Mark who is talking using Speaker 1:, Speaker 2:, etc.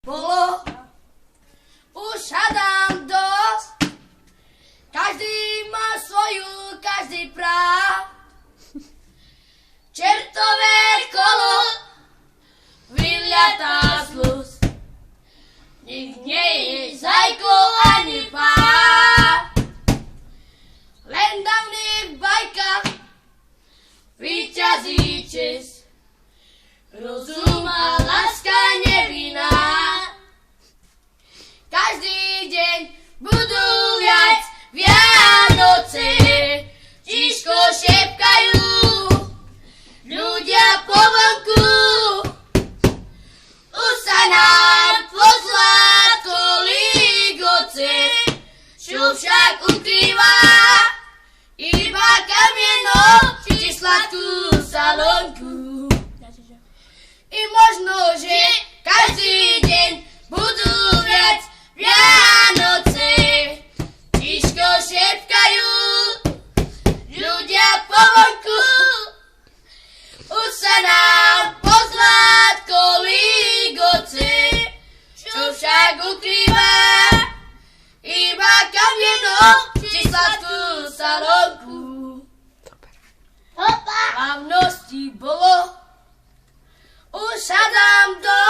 Speaker 1: bolo, už hádam dosť. Každý má svoju, každý práv. Čertové kolo, vyliatá sluz. Nik nie je zajko ani pár. Len dávnych bajkách víťazí čest. Rozum a láska nevinná. Každý deň budú viac Vianoce. Tiško šepkajú ľudia po vonku. Už sa nám pozlátko ligoce, čo však ukrýva iba kamieno či sladkú salonku. I možno, že